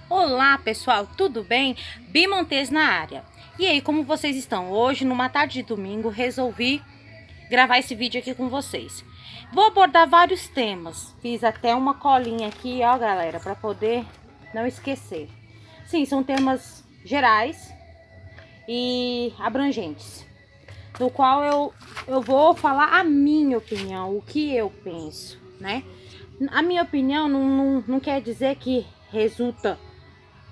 Olá pessoal, tudo bem? Bi Montes na área. E aí, como vocês estão? Hoje, numa tarde de domingo, resolvi gravar esse vídeo aqui com vocês. Vou abordar vários temas. Fiz até uma colinha aqui, ó galera, para poder não esquecer. Sim, são temas gerais e abrangentes, no qual eu vou falar a minha opinião, o que eu penso, né? A minha opinião não quer dizer que resulta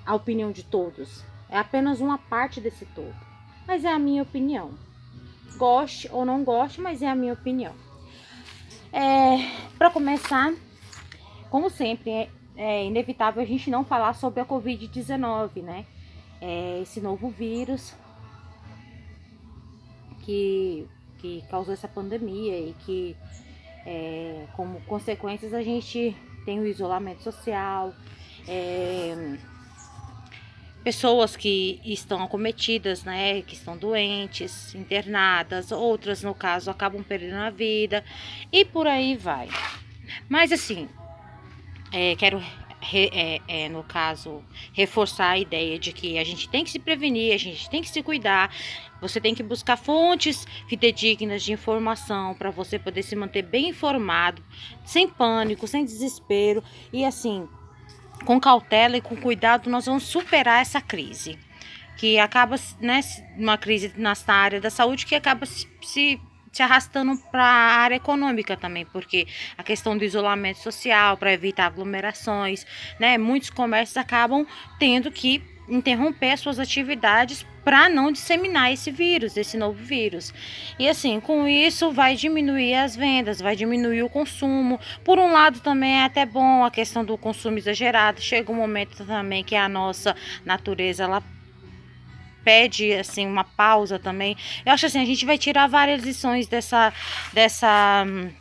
a opinião de todos. É apenas uma parte desse todo. Mas é a minha opinião. Goste ou não goste, mas é a minha opinião. Para começar, como sempre, é inevitável a gente não falar sobre a Covid-19, né? Esse novo vírus que causou essa pandemia e que, como consequências, a gente tem o isolamento social, pessoas que estão acometidas, né, que estão doentes, internadas, outras no caso acabam perdendo a vida e por aí vai. Mas assim, quero no caso reforçar a ideia de que a gente tem que se prevenir, a gente tem que se cuidar. Você tem que buscar fontes fidedignas de informação para você poder se manter bem informado, sem pânico, sem desespero e assim, com cautela e com cuidado, nós vamos superar essa crise, que acaba, né, uma crise na área da saúde que acaba se arrastando para a área econômica também, porque a questão do isolamento social, para evitar aglomerações, né, muitos comércios acabam tendo que interromper as suas atividades para não disseminar esse vírus, esse novo vírus. E assim, com isso vai diminuir as vendas, vai diminuir o consumo. Por um lado também é até bom a questão do consumo exagerado. Chega um momento também que a nossa natureza ela pede assim uma pausa também. Eu acho assim, a gente vai tirar várias lições dessa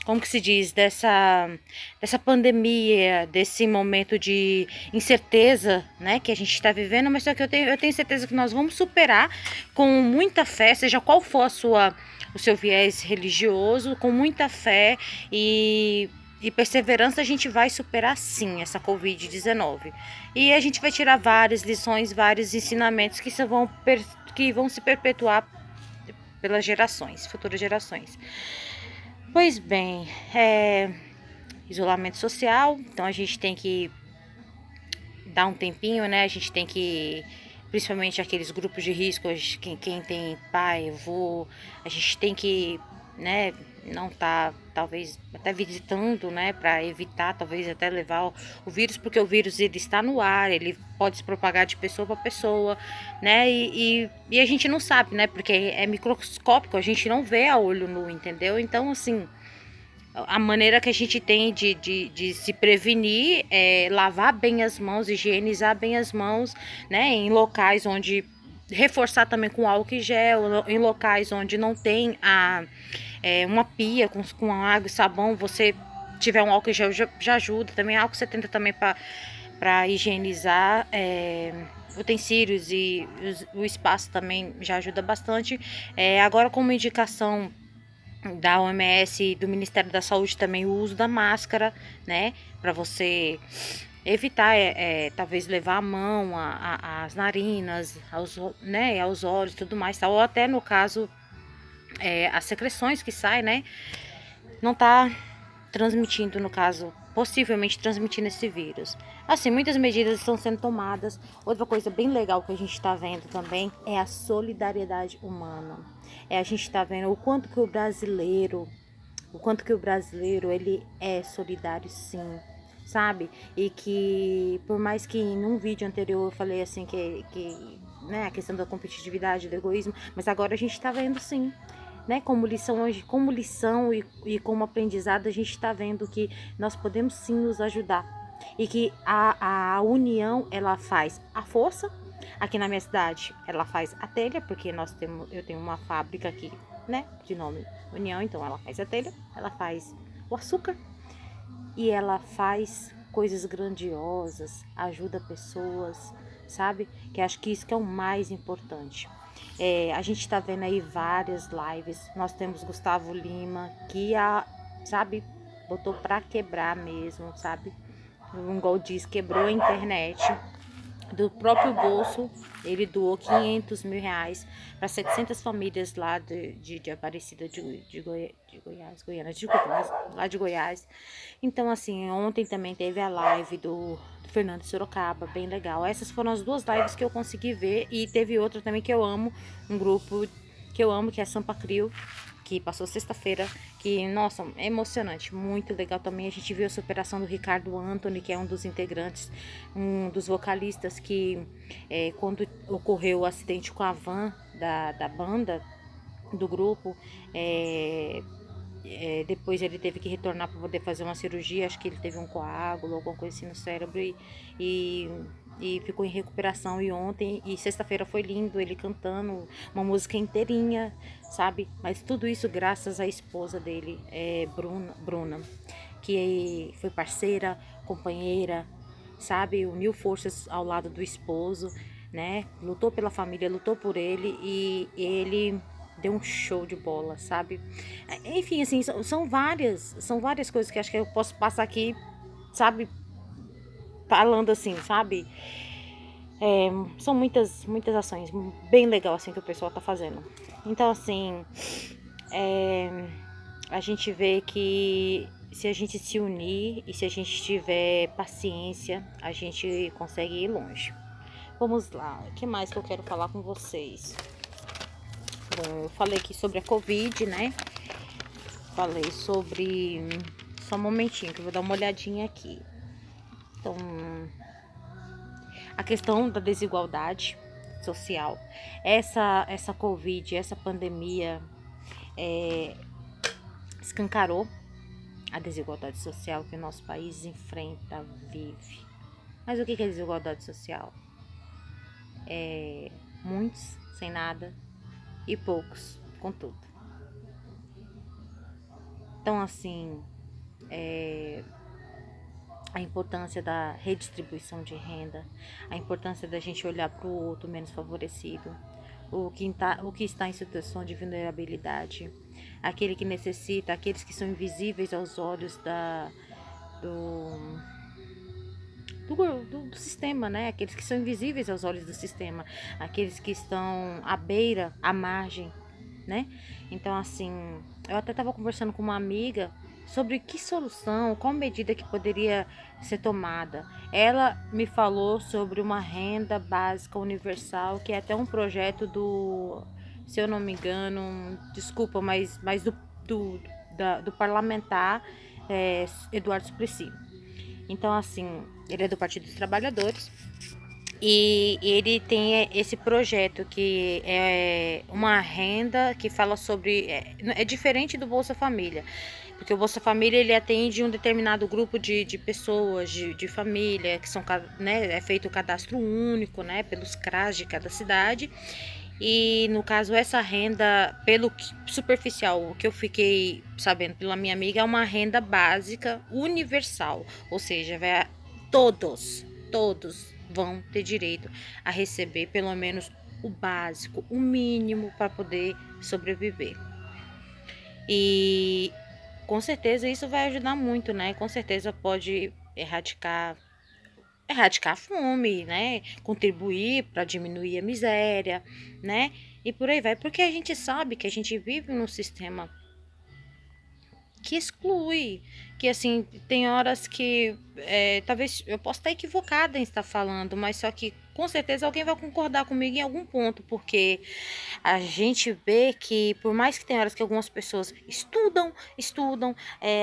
como que se diz, dessa pandemia, desse momento de incerteza, né, que a gente está vivendo, mas só que eu tenho certeza que nós vamos superar com muita fé, seja qual for o seu viés religioso, com muita fé e perseverança, a gente vai superar sim essa Covid-19. E a gente vai tirar várias lições, vários ensinamentos que vão se perpetuar pelas gerações, futuras gerações. Pois bem, isolamento social, então a gente tem que dar um tempinho, né? A gente tem que, principalmente aqueles grupos de risco, quem tem pai, avô, a gente tem que, né, não tá talvez até visitando, né, para evitar talvez até levar o vírus, porque o vírus ele está no ar, ele pode se propagar de pessoa para pessoa, né, e a gente não sabe, né, porque é microscópico, a gente não vê a olho nu, entendeu? Então assim, a maneira que a gente tem de se prevenir é lavar bem as mãos, higienizar bem as mãos, né, em locais onde reforçar também com álcool e gel, em locais onde não tem uma pia com água e sabão, você tiver um álcool e gel já ajuda, também álcool 70 também para higienizar utensílios e o espaço também já ajuda bastante. Agora como indicação da OMS e do Ministério da Saúde também o uso da máscara, né, para você evitar, talvez levar a mão às narinas, aos olhos e tudo mais, ou até no caso, as secreções que saem, né, não tá transmitindo, no caso, possivelmente transmitindo esse vírus. Assim, muitas medidas estão sendo tomadas. Outra coisa bem legal que a gente está vendo também é a solidariedade humana. A gente está vendo o quanto que o brasileiro ele é solidário sim, sabe? E que por mais que num vídeo anterior eu falei assim que né, a questão da competitividade, do egoísmo, mas agora a gente está vendo sim, né, como lição e como aprendizado, a gente está vendo que nós podemos sim nos ajudar e que a união ela faz a força. Aqui na minha cidade ela faz a telha, porque eu tenho uma fábrica aqui, né, de nome União, então ela faz a telha, ela faz o açúcar e ela faz coisas grandiosas, ajuda pessoas, sabe? Que acho que isso que é o mais importante. A gente está vendo aí várias lives. Nós temos Gustavo Lima, que sabe, botou pra quebrar mesmo, sabe? Um gol diz, quebrou a internet. do próprio bolso, ele doou 500 mil reais para 700 famílias lá de Aparecida de Goiás, Goiânia, desculpa, mas lá de Goiás. Então, assim, ontem também teve a live do Fernando Sorocaba, bem legal. Essas foram as duas lives que eu consegui ver, e teve outra também que eu amo, um grupo que eu amo, que é Sampa Crio, que passou sexta-feira, que, nossa, é emocionante, muito legal também. A gente viu a superação do Ricardo Anthony, que é um dos integrantes, um dos vocalistas, que quando ocorreu o acidente com a van da banda, do grupo, depois ele teve que retornar para poder fazer uma cirurgia, acho que ele teve um coágulo, alguma coisa assim no cérebro, e, e ficou em recuperação. E ontem, e sexta-feira foi lindo, ele cantando uma música inteirinha, sabe? Mas tudo isso graças à esposa dele, Bruna, que foi parceira, companheira, sabe? Uniu forças ao lado do esposo, né? Lutou pela família, lutou por ele, e ele deu um show de bola, sabe? Enfim, assim, são várias coisas que acho que eu posso passar aqui, sabe? Falando assim, sabe? São muitas ações bem legal assim que o pessoal tá fazendo. Então, assim, a gente vê que se a gente se unir e se a gente tiver paciência, a gente consegue ir longe. Vamos lá, o que mais que eu quero falar com vocês? Bom, eu falei aqui sobre a Covid, né? Falei sobre... Só um momentinho que eu vou dar uma olhadinha aqui. Então, a questão da desigualdade social. Essa Covid, essa pandemia escancarou a desigualdade social que o nosso país enfrenta, vive. Mas o que é desigualdade social? Muitos sem nada e poucos com tudo. Então, assim, a importância da redistribuição de renda, a importância da gente olhar para o outro menos favorecido, o que está em situação de vulnerabilidade, aquele que necessita, aqueles que são invisíveis aos olhos do sistema, né? Aqueles que são invisíveis aos olhos do sistema, aqueles que estão à beira, à margem, né? Então, assim, eu até estava conversando com uma amiga sobre que solução, qual medida que poderia ser tomada. Ela me falou sobre uma renda básica universal, que é até um projeto se eu não me engano, desculpa, mas do parlamentar Eduardo Suplicy. Então, assim, ele é do Partido dos Trabalhadores. E ele tem esse projeto que é uma renda que fala sobre... É diferente do Bolsa Família, porque o Bolsa Família ele atende um determinado grupo de pessoas, de família, que são, né, é feito o cadastro único, né, pelos CRAS de cada cidade. E no caso, essa renda, pelo superficial, o que eu fiquei sabendo pela minha amiga, é uma renda básica universal, ou seja, todos vão ter direito a receber pelo menos o básico, o mínimo para poder sobreviver. E com certeza isso vai ajudar muito, né? Com certeza pode erradicar a fome, né? Contribuir para diminuir a miséria, né? E por aí vai, porque a gente sabe que a gente vive num sistema que exclui, que assim, tem horas que talvez eu possa estar equivocada em estar falando, mas só que com certeza alguém vai concordar comigo em algum ponto, porque a gente vê que por mais que tem horas que algumas pessoas estudam,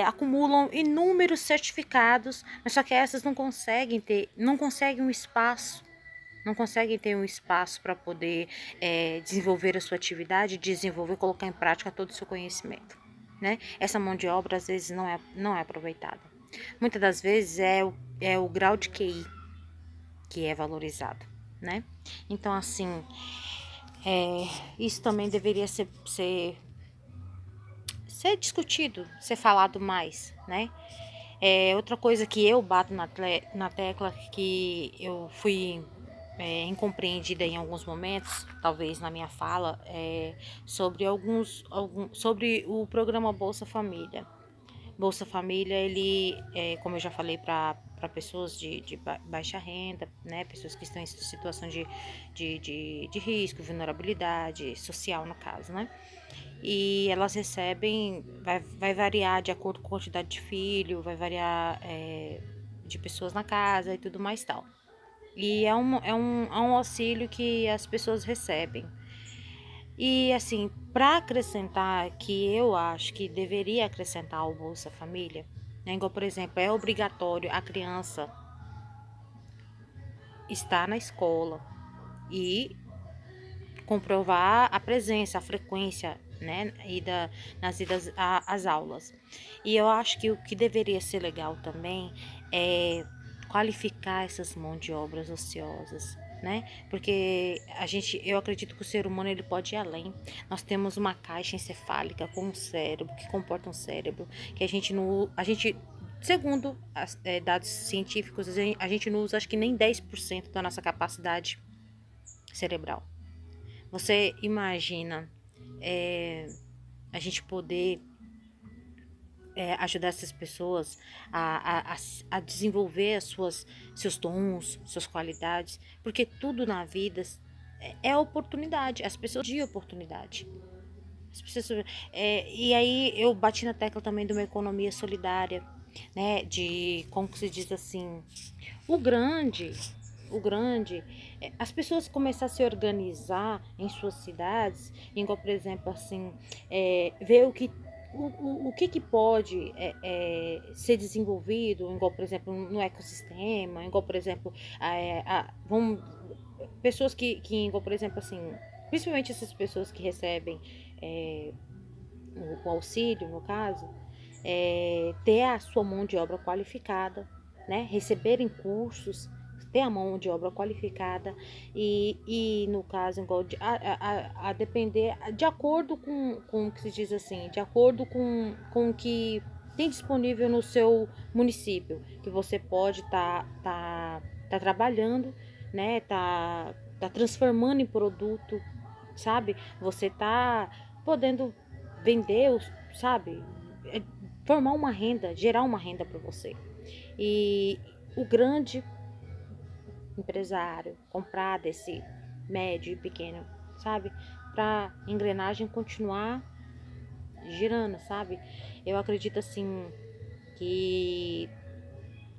acumulam inúmeros certificados, mas só que essas não conseguem um espaço. Não conseguem ter um espaço para poder desenvolver a sua atividade, colocar em prática todo o seu conhecimento, né? Essa mão de obra às vezes não é aproveitada. Muitas das vezes é o grau de QI que é valorizado, né? Então, assim, isso também deveria ser discutido, ser falado mais, né? Outra coisa que eu bato na tecla, que eu fui incompreendida em alguns momentos, talvez na minha fala, sobre sobre o programa Bolsa Família. Bolsa Família, ele, como eu já falei para para pessoas de baixa renda, né? Pessoas que estão em situação de risco, vulnerabilidade social, no caso, né? E elas recebem, vai variar de acordo com a quantidade de filho, vai variar de pessoas na casa e tudo mais tal. E é um auxílio que as pessoas recebem. E assim, para acrescentar, que eu acho que deveria acrescentar o Bolsa Família, né? Igual, por exemplo, é obrigatório a criança estar na escola e comprovar a presença, a frequência, né, nas idas às aulas. E eu acho que o que deveria ser legal também é qualificar essas mãos de obras ociosas, né? Porque eu acredito que o ser humano ele pode ir além. Nós temos uma caixa encefálica com um cérebro, que comporta um cérebro, que a gente segundo dados científicos, a gente não usa acho que nem 10% da nossa capacidade cerebral. Você imagina a gente poder ajudar essas pessoas a desenvolver seus dons, suas qualidades, porque tudo na vida é oportunidade, as pessoas de oportunidade. As pessoas, e aí eu bati na tecla também de uma economia solidária, né? De, como que se diz assim, o grande, as pessoas começar a se organizar em suas cidades, igual, por exemplo, assim, ver o que pode ser desenvolvido, igual, por exemplo, no ecossistema, igual, por exemplo, pessoas igual, por exemplo, assim, principalmente essas pessoas que recebem o auxílio, no caso, ter a sua mão de obra qualificada, né? Receberem cursos, ter a mão de obra qualificada e no caso, igual a depender, de acordo com o que se diz assim, de acordo com o que tem disponível no seu município, que você pode tá trabalhando, né? Tá transformando em produto, sabe? Você tá podendo vender, sabe? Formar uma renda, gerar uma renda para você. E o grande empresário comprar desse médio e pequeno, sabe? Para a engrenagem continuar girando, sabe? Eu acredito assim que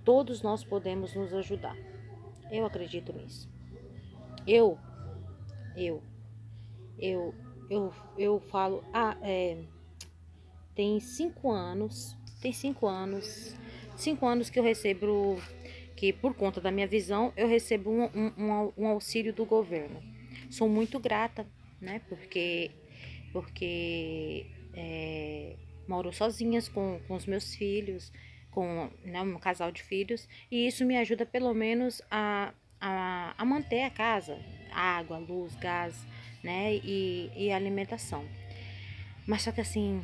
todos nós podemos nos ajudar. Eu acredito nisso. Eu, eu, eu, eu falo, tem 5 anos, 5 anos que eu recebo, que por conta da minha visão, eu recebo um auxílio do governo. Sou muito grata, né? Porque moro sozinhas com os meus filhos, com, né, um casal de filhos, e isso me ajuda pelo menos a manter a casa, água, luz, gás, né? E alimentação. Mas só que assim,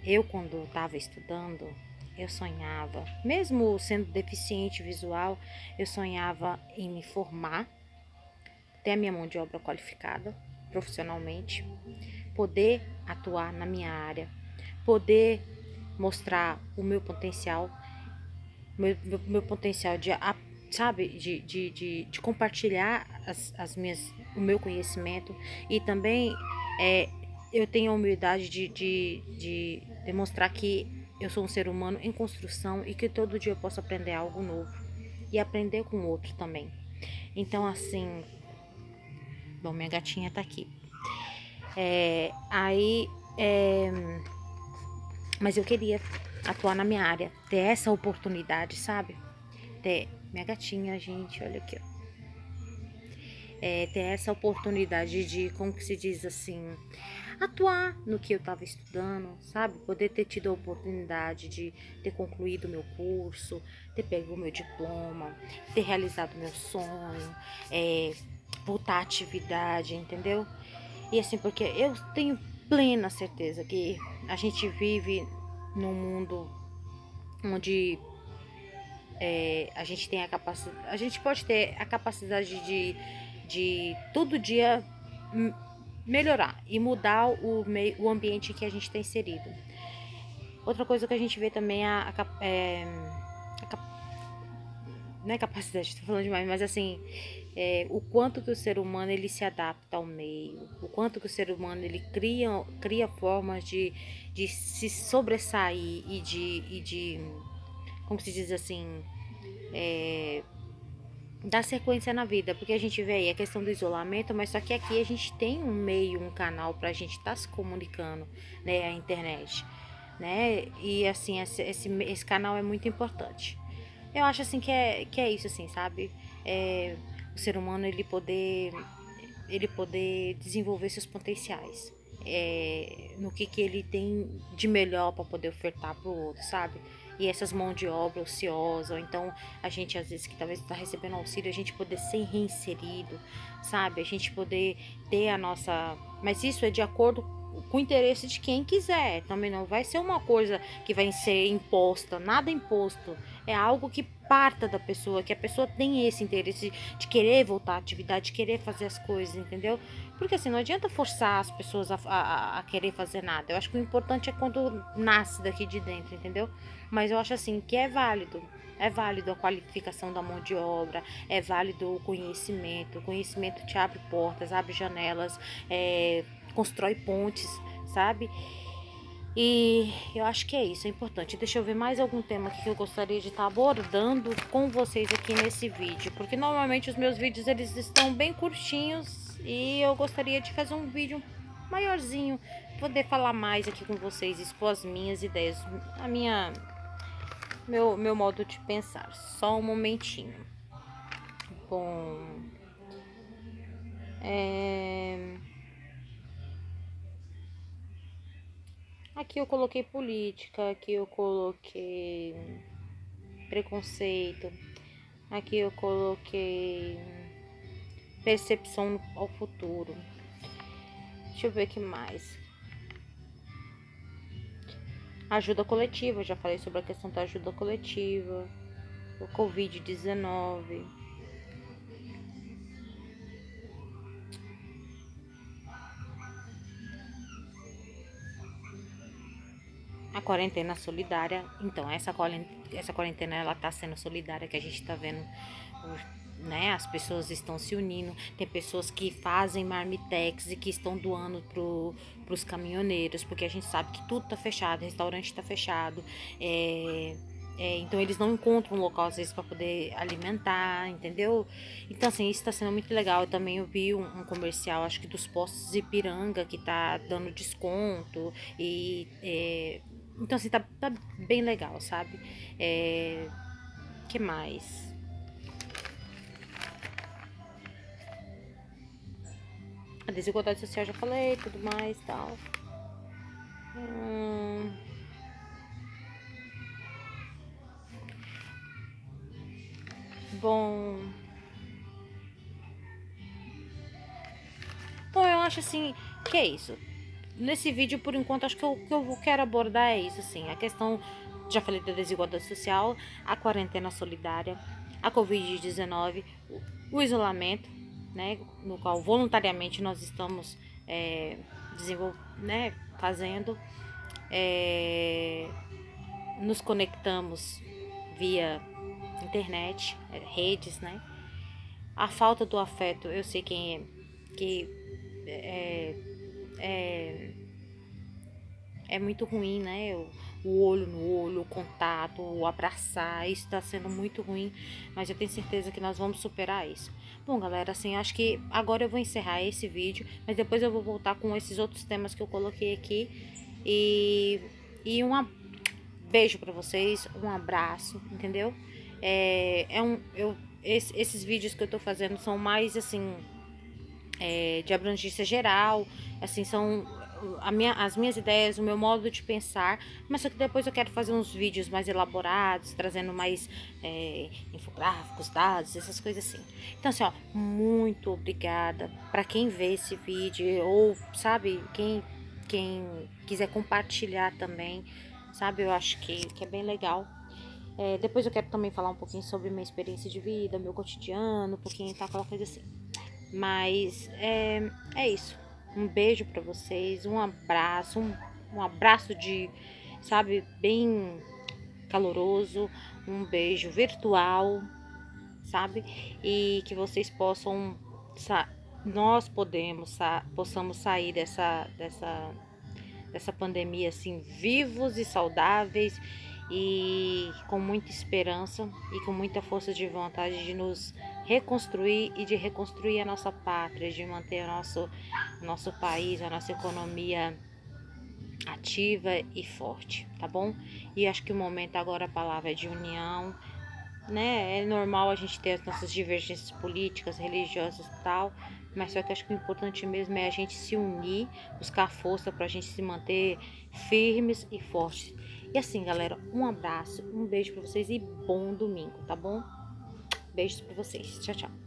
eu quando estava estudando, eu sonhava, mesmo sendo deficiente visual, eu sonhava em me formar, ter a minha mão de obra qualificada profissionalmente, poder atuar na minha área, poder mostrar o meu potencial, meu potencial sabe, de compartilhar o meu conhecimento e também eu tenho a humildade de demonstrar que eu sou um ser humano em construção e que todo dia eu posso aprender algo novo e aprender com o outro também. Então, assim, bom, minha gatinha tá aqui. Mas eu queria atuar na minha área, ter essa oportunidade, sabe? Ter minha gatinha, gente, olha aqui, ó. Ter essa oportunidade de, como que se diz assim, atuar no que eu estava estudando, sabe? Poder ter tido a oportunidade de ter concluído o meu curso, ter pego o meu diploma, ter realizado meu sonho, voltar à atividade, entendeu? E assim, porque eu tenho plena certeza que a gente vive num mundo onde a gente tem a gente pode ter a capacidade de todo dia melhorar e mudar o ambiente em que a gente está inserido. Outra coisa que a gente vê também é não é capacidade, tô falando demais, mas assim, o quanto que o ser humano ele se adapta ao meio, o quanto que o ser humano ele cria formas de se sobressair e de, como se diz assim, dar sequência na vida, porque a gente vê aí a questão do isolamento, mas só que aqui a gente tem um meio, um canal pra gente estar se comunicando, né, a internet, né, e assim, esse canal é muito importante. Eu acho assim que é isso assim, sabe, o ser humano ele poder desenvolver seus potenciais, no que ele tem de melhor para poder ofertar para o outro, sabe? E essas mãos de obra ociosa, ou então a gente às vezes que talvez está recebendo auxílio, a gente poder ser reinserido, sabe? A gente poder ter a nossa. Mas isso é de acordo com o interesse de quem quiser. Também não vai ser uma coisa que vai ser imposta, nada imposto. É algo que parta da pessoa, que a pessoa tem esse interesse de querer voltar à atividade, de querer fazer as coisas, entendeu? Porque assim, não adianta forçar as pessoas a querer fazer nada. Eu acho que o importante é quando nasce daqui de dentro, entendeu? Mas eu acho assim que é válido. É válido a qualificação da mão de obra, é válido o conhecimento. O conhecimento te abre portas, abre janelas, constrói pontes, sabe? E eu acho que é isso, é importante. Deixa eu ver mais algum tema aqui que eu gostaria de estar abordando com vocês aqui nesse vídeo, porque normalmente os meus vídeos eles estão bem curtinhos e eu gostaria de fazer um vídeo maiorzinho, poder falar mais aqui com vocês, expor as minhas ideias, a meu modo de pensar. Só um momentinho. Bom, aqui eu coloquei política, aqui eu coloquei preconceito, aqui eu coloquei percepção ao futuro. Deixa eu ver o que mais. Ajuda coletiva, já falei sobre a questão da ajuda coletiva, o Covid-19. A quarentena solidária. Então, essa quarentena ela tá sendo solidária, que a gente tá vendo, né? As pessoas estão se unindo. Tem pessoas que fazem marmitex e que estão doando pros caminhoneiros, porque a gente sabe que tudo tá fechado, restaurante tá fechado. Então eles não encontram um local às vezes para poder alimentar, entendeu? Então assim, isso tá sendo muito legal. Eu também vi um comercial, acho que dos postos Ipiranga, que tá dando desconto então assim, tá bem legal, sabe? Que mais? A desigualdade social já falei, tudo mais e tal. Bom, eu acho assim que é isso. Nesse vídeo, por enquanto, acho que o que eu quero abordar é isso, assim, a questão, já falei da desigualdade social, a quarentena solidária, a Covid-19, o isolamento, né, no qual voluntariamente nós estamos né, fazendo, nos conectamos via internet, redes, né, a falta do afeto, eu sei que é muito ruim, né? O olho no olho, o contato, o abraçar, isso tá sendo muito ruim, mas eu tenho certeza que nós vamos superar isso. Bom, galera, assim, acho que agora eu vou encerrar esse vídeo, mas depois eu vou voltar com esses outros temas que eu coloquei aqui e beijo pra vocês, um abraço, entendeu? Esses vídeos que eu tô fazendo são mais, assim, de abrangência geral, assim, são as minhas ideias, o meu modo de pensar, mas só que depois eu quero fazer uns vídeos mais elaborados, trazendo mais infográficos, dados, essas coisas assim. Então assim, ó, muito obrigada para quem vê esse vídeo, ou sabe, quem quiser compartilhar também, sabe, eu acho que é bem legal. Depois eu quero também falar um pouquinho sobre minha experiência de vida, meu cotidiano, um pouquinho, tá, aquela coisa assim. Mas é isso. Um beijo pra vocês, um abraço, um abraço sabe, bem caloroso, um beijo virtual sabe? E que vocês possam, nós possamos sair dessa pandemia assim, vivos e saudáveis e com muita esperança e com muita força de vontade de nos reconstruir e de reconstruir a nossa pátria, de manter o nosso país, a nossa economia ativa e forte, tá bom? E acho que o momento agora, a palavra é de união, né? É normal a gente ter as nossas divergências políticas, religiosas e tal, mas só que acho que o importante mesmo é a gente se unir, buscar força pra gente se manter firmes e fortes. E assim, galera, um abraço, um beijo pra vocês e bom domingo, tá bom? Beijos pra vocês. Tchau, tchau.